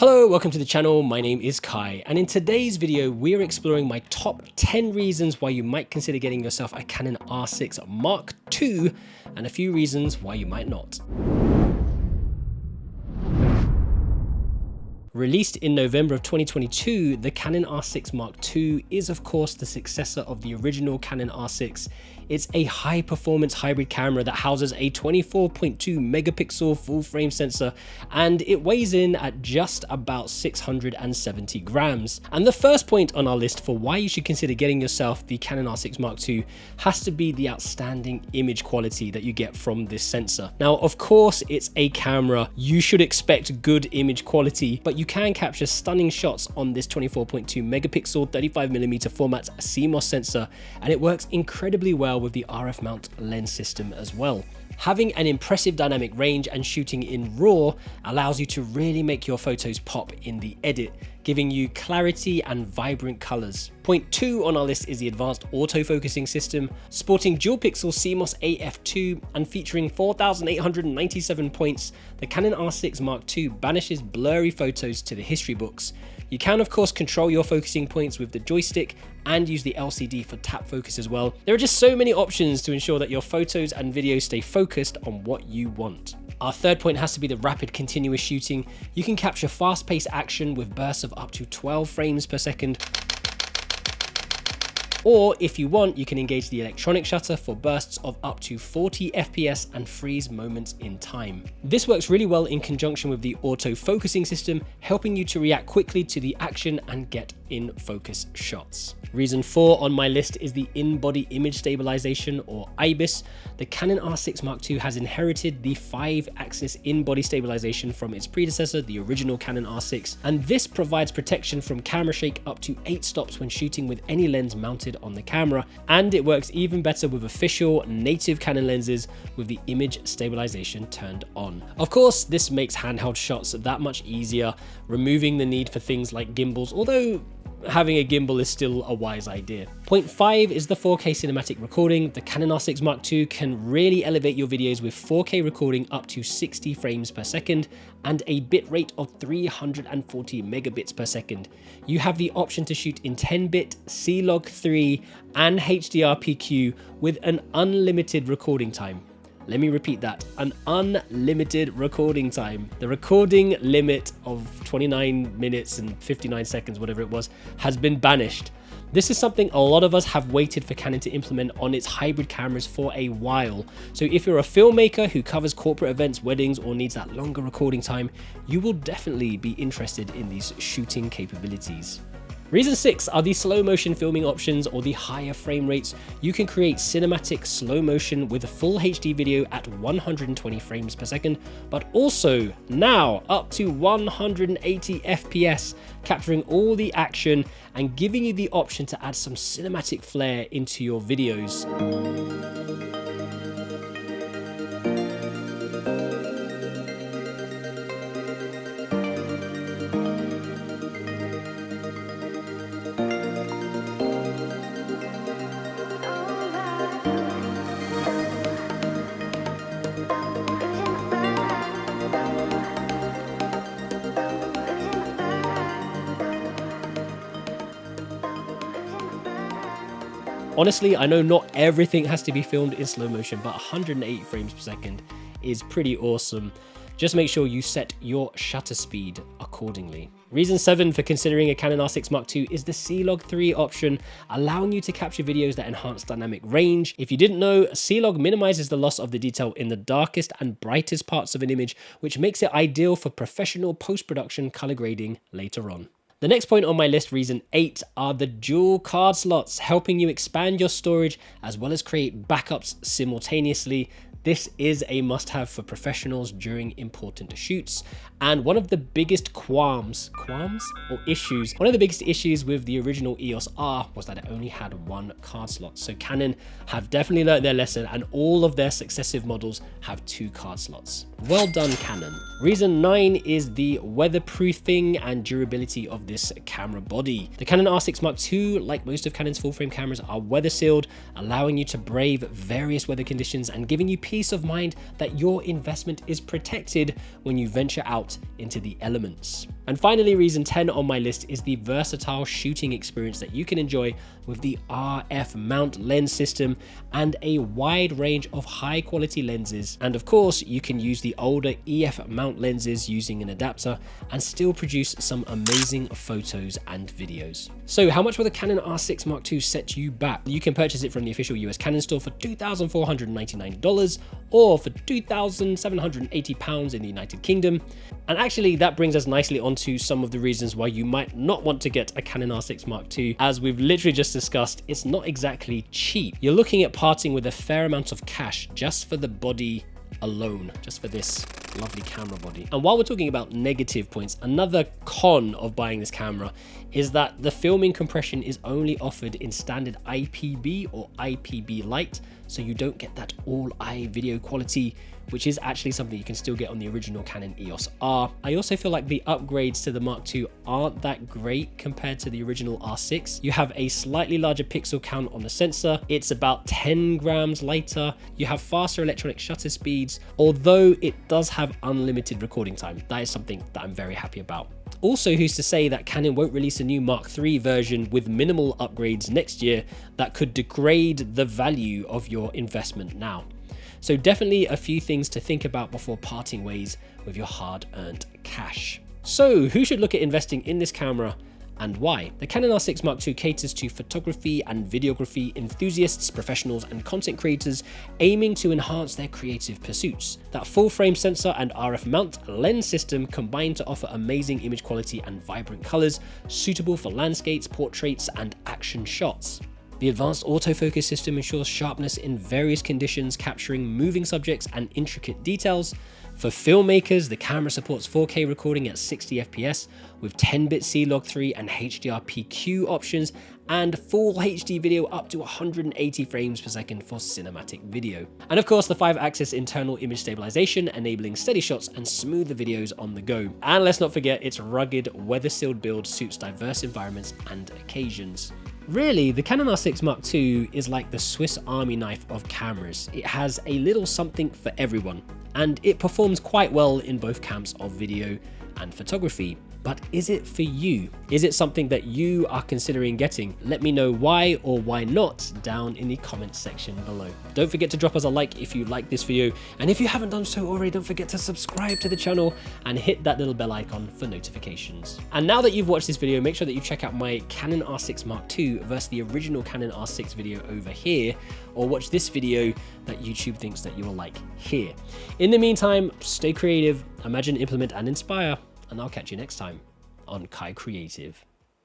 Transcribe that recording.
Hello, welcome to the channel. My name is Kai, and in today's video, we're exploring my top 10 reasons why you might consider getting yourself a Canon R6 Mark II, and a few reasons why you might not. Released in November of 2022, the Canon R6 Mark II is of course the successor of the original Canon R6. It's a high-performance hybrid camera that houses a 24.2 megapixel full-frame sensor, and it weighs in at just about 670 grams. And the first point on our list for why you should consider getting yourself the Canon R6 Mark II has to be the outstanding image quality that you get from this sensor. Now, of course, it's a camera. You should expect good image quality, but you can capture stunning shots on this 24.2 megapixel 35mm format CMOS sensor, and it works incredibly well with the RF mount lens system as well. Having an impressive dynamic range and shooting in RAW allows you to really make your photos pop in the edit, giving you clarity and vibrant colors. Point 2 on our list is the advanced autofocusing system. Sporting dual pixel CMOS AF2 and featuring 4,897 points, the Canon R6 Mark II banishes blurry photos to the history books. You can of course control your focusing points with the joystick and use the LCD for tap focus as well. There are just so many options to ensure that your photos and videos stay focused on what you want. Our third point has to be the rapid continuous shooting. You can capture fast-paced action with bursts of up to 12 frames per second. Or if you want, you can engage the electronic shutter for bursts of up to 40 FPS and freeze moments in time. This works really well in conjunction with the auto-focusing system, helping you to react quickly to the action and get in focus shots. Reason 4 on my list is the in-body image stabilization, or IBIS. The Canon R6 Mark II has inherited the 5-axis in-body stabilization from its predecessor, the original Canon R6, and this provides protection from camera shake up to 8 stops when shooting with any lens mounted on the camera, and it works even better with official native Canon lenses with the image stabilization turned on. Of course, this makes handheld shots that much easier, removing the need for things like gimbals, although having a gimbal is still a wise idea. Point 5 is the 4K cinematic recording. The Canon R6 Mark II can really elevate your videos with 4K recording up to 60 frames per second and a bitrate of 340 megabits per second. You have the option to shoot in 10-bit, C-Log3 and HDR-PQ with an unlimited recording time. Let me repeat that, an unlimited recording time. The recording limit of 29 minutes and 59 seconds, whatever it was, has been banished. This is something a lot of us have waited for Canon to implement on its hybrid cameras for a while. So if you're a filmmaker who covers corporate events, weddings, or needs that longer recording time, you will definitely be interested in these shooting capabilities. Reason 6 are the slow motion filming options, or the higher frame rates. You can create cinematic slow motion with a full HD video at 120 frames per second, but also now up to 180 FPS, capturing all the action and giving you the option to add some cinematic flair into your videos. Honestly, I know not everything has to be filmed in slow motion, but 108 frames per second is pretty awesome. Just make sure you set your shutter speed accordingly. Reason 7 for considering a Canon R6 Mark II is the C-Log3 option, allowing you to capture videos that enhance dynamic range. If you didn't know, C-Log minimizes the loss of the detail in the darkest and brightest parts of an image, which makes it ideal for professional post-production color grading later on. The next point on my list, reason 8, are the dual card slots, helping you expand your storage as well as create backups simultaneously. This is a must-have for professionals during important shoots. And one of the biggest issues with the original EOS R was that it only had one card slot. So Canon have definitely learned their lesson, and all of their successive models have 2 card slots. Well done, Canon. Reason 9 is the weatherproofing and durability of this camera body. The Canon R6 Mark II, like most of Canon's full-frame cameras, are weather sealed, allowing you to brave various weather conditions and giving you peace peace of mind that your investment is protected when you venture out into the elements. And finally, reason 10 on my list is the versatile shooting experience that you can enjoy with the RF mount lens system and a wide range of high quality lenses. And of course, you can use the older EF mount lenses using an adapter and still produce some amazing photos and videos. So how much will the Canon R6 Mark II set you back? You can purchase it from the official US Canon store for $2,499 or for £2,780 in the United Kingdom. And actually that brings us nicely onto some of the reasons why you might not want to get a Canon R6 Mark II. As we've literally just discussed, it's not exactly cheap. You're looking at parting with a fair amount of cash just for the body alone, just for this lovely camera body. And while we're talking about negative points, another con of buying this camera is that the filming compression is only offered in standard IPB or IPB Lite, so you don't get that all-eye video quality, which is actually something you can still get on the original Canon EOS R. I also feel like the upgrades to the Mark II aren't that great compared to the original R6. You have a slightly larger pixel count on the sensor. It's about 10 grams lighter. You have faster electronic shutter speeds, although it does have unlimited recording time. That is something that I'm very happy about. Also, who's to say that Canon won't release a new Mark III version with minimal upgrades next year that could degrade the value of your investment now? So definitely a few things to think about before parting ways with your hard-earned cash. So who should look at investing in this camera and why? The Canon R6 Mark II caters to photography and videography enthusiasts, professionals, and content creators aiming to enhance their creative pursuits. That full-frame sensor and RF mount lens system combine to offer amazing image quality and vibrant colors, suitable for landscapes, portraits, and action shots. The advanced autofocus system ensures sharpness in various conditions, capturing moving subjects and intricate details. For filmmakers, the camera supports 4K recording at 60 FPS with 10-bit C-Log3 and HDR-PQ options, and full HD video up to 180 frames per second for cinematic video. And of course, the 5-axis internal image stabilization, enabling steady shots and smoother videos on the go. And let's not forget, its rugged, weather-sealed build suits diverse environments and occasions. Really, the Canon R6 Mark II is like the Swiss Army knife of cameras. It has a little something for everyone, and it performs quite well in both camps of video and photography. But is it for you? Is it something that you are considering getting? Let me know why or why not down in the comments section below. Don't forget to drop us a like if you like this video, and if you haven't done so already, don't forget to subscribe to the channel and hit that little bell icon for notifications. And now that you've watched this video, make sure that you check out my Canon R6 Mark II versus the original Canon R6 video over here, or watch this video that YouTube thinks that you will like here. In the meantime, stay creative, imagine, implement, and inspire, and I'll catch you next time on KaiCreative.